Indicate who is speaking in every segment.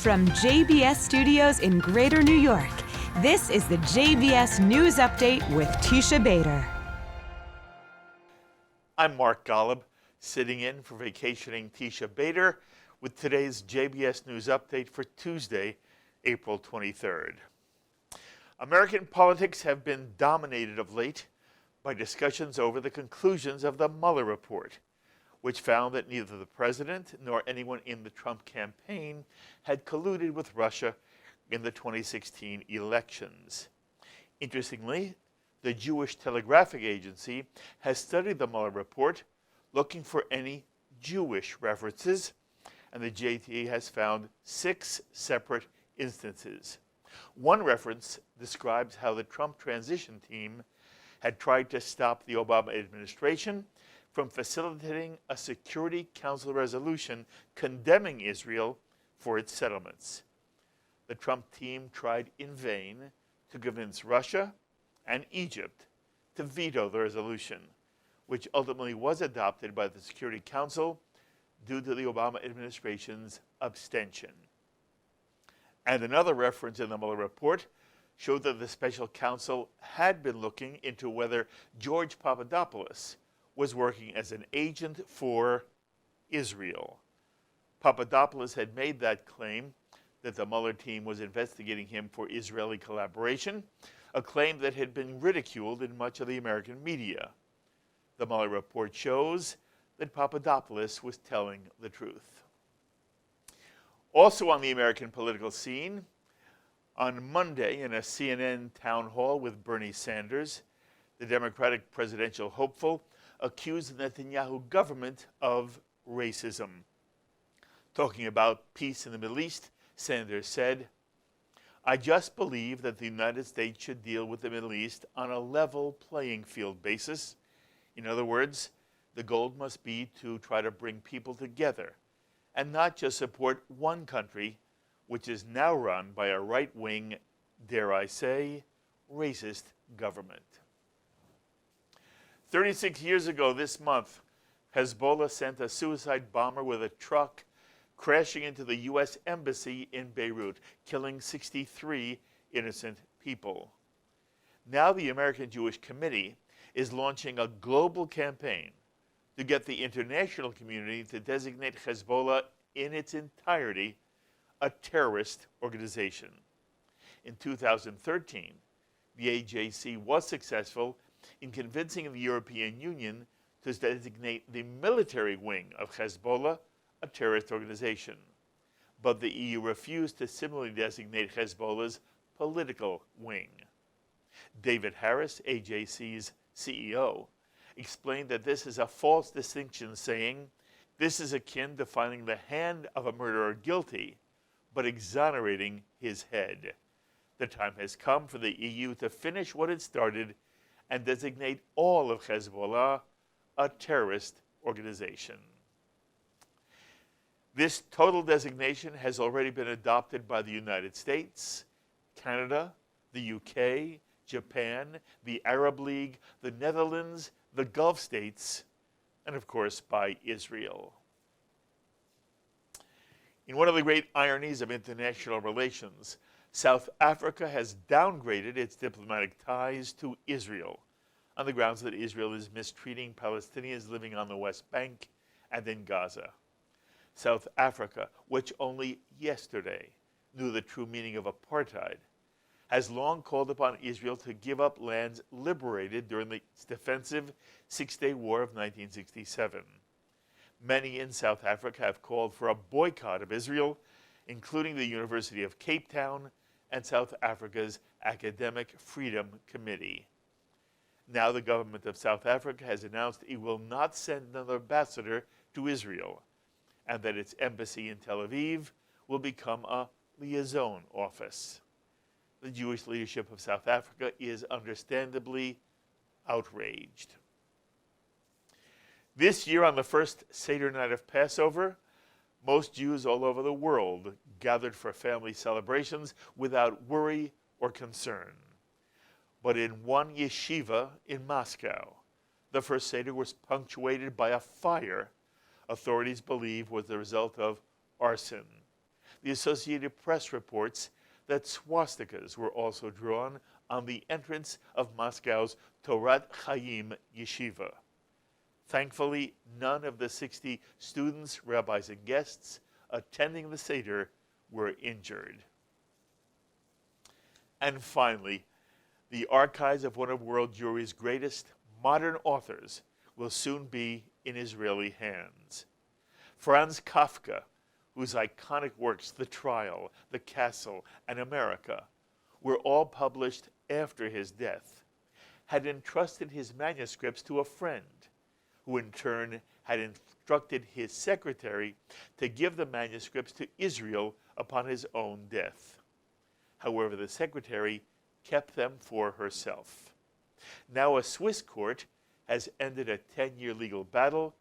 Speaker 1: From JBS Studios in Greater New York, this is the JBS News Update with Tisha Bader.
Speaker 2: I'm Mark Golub, sitting in for vacationing Tisha Bader with today's JBS News Update for Tuesday, April 23rd. American politics have been dominated of late by discussions over the conclusions of the Mueller report, which found that neither the president nor anyone in the Trump campaign had colluded with Russia in the 2016 elections. Interestingly, the Jewish Telegraphic Agency has studied the Mueller report, looking for any Jewish references, and the JTA has found 6 separate instances. One reference describes how the Trump transition team had tried to stop the Obama administration from facilitating a Security Council resolution condemning Israel for its settlements. The Trump team tried in vain to convince Russia and Egypt to veto the resolution, which ultimately was adopted by the Security Council due to the Obama administration's abstention. And another reference in the Mueller report showed that the special counsel had been looking into whether George Papadopoulos was working as an agent for Israel. Papadopoulos had made that claim that the Mueller team was investigating him for Israeli collaboration, a claim that had been ridiculed in much of the American media. The Mueller report shows that Papadopoulos was telling the truth. Also on the American political scene, on Monday in a CNN town hall with Bernie Sanders, the Democratic presidential hopeful accused the Netanyahu government of racism. Talking about peace in the Middle East, Sanders said, "I just believe that the United States should deal with the Middle East on a level playing field basis. In other words, the goal must be to try to bring people together and not just support one country, which is now run by a right-wing, dare I say, racist government." 36 years ago this month, Hezbollah sent a suicide bomber with a truck crashing into the U.S. Embassy in Beirut, killing 63 innocent people. Now the American Jewish Committee is launching a global campaign to get the international community to designate Hezbollah in its entirety a terrorist organization. In 2013, the AJC was successful in convincing the European Union to designate the military wing of Hezbollah a terrorist organization. But the EU refused to similarly designate Hezbollah's political wing. David Harris, AJC's CEO, explained that this is a false distinction, saying, "This is akin to finding the hand of a murderer guilty, but exonerating his head. The time has come for the EU to finish what it started and designate all of Hezbollah a terrorist organization." This total designation has already been adopted by the United States, Canada, the UK, Japan, the Arab League, the Netherlands, the Gulf states, and of course by Israel. In one of the great ironies of international relations, South Africa has downgraded its diplomatic ties to Israel on the grounds that Israel is mistreating Palestinians living on the West Bank and in Gaza. South Africa, which only yesterday knew the true meaning of apartheid, has long called upon Israel to give up lands liberated during the defensive Six-Day War of 1967. Many in South Africa have called for a boycott of Israel, including the University of Cape Town and South Africa's Academic Freedom Committee. Now the government of South Africa has announced it will not send another ambassador to Israel, and that its embassy in Tel Aviv will become a liaison office. The Jewish leadership of South Africa is understandably outraged. This year, on the first Seder night of Passover, most Jews all over the world gathered for family celebrations without worry or concern. But in one yeshiva in Moscow, the first Seder was punctuated by a fire authorities believe was the result of arson. The Associated Press reports that swastikas were also drawn on the entrance of Moscow's Torat Chaim yeshiva. Thankfully, none of the 60 students, rabbis, and guests attending the Seder were injured. And finally, the archives of one of world Jewry's greatest modern authors will soon be in Israeli hands. Franz Kafka, whose iconic works, The Trial, The Castle, and America, were all published after his death, had entrusted his manuscripts to a friend, who in turn had instructed his secretary to give the manuscripts to Israel upon his own death. However, the secretary kept them for herself. Now a Swiss court has ended a 10-year legal battle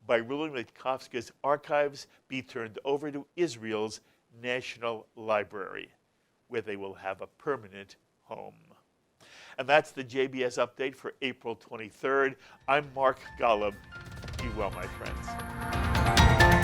Speaker 2: by ruling that Kafka's archives be turned over to Israel's National Library, where they will have a permanent home. And that's the JBS update for April 23rd. I'm Mark Golub. Be well, my friends.